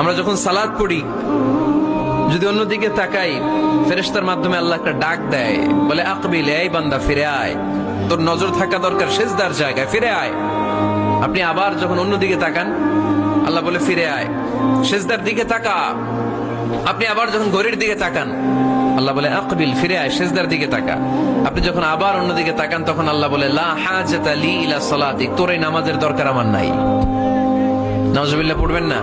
আমরা যখন সালাত পড়ি, যদি অন্যদিকে তাকাই, ফেরেশতার মাধ্যমে আল্লাহ একটা ডাক দেয়, বলে আকবিল, এই বান্দা ফিরে আয়, তোর নজর থাকা দরকার সিজদার জায়গায়, ফিরে আয়। আপনি আবার যখন অন্যদিকে তাকান, আল্লাহ বলে ফিরে আয়, সিজদার দিকে তাকা। আপনি আবার যখন ঘড়ির দিকে তাকান, আল্লাহ বলে আকবিল, ফিরে আয়, সিজদার দিকে তাকা। আপনি যখন আবার অন্যদিকে তাকান, তখন আল্লাহ বলে লা হাজাতা লি ইলা সালাতিক, তোর এই নামাজের দরকার আমার নাই। নাউজুবিল্লাহ পড়বেন না?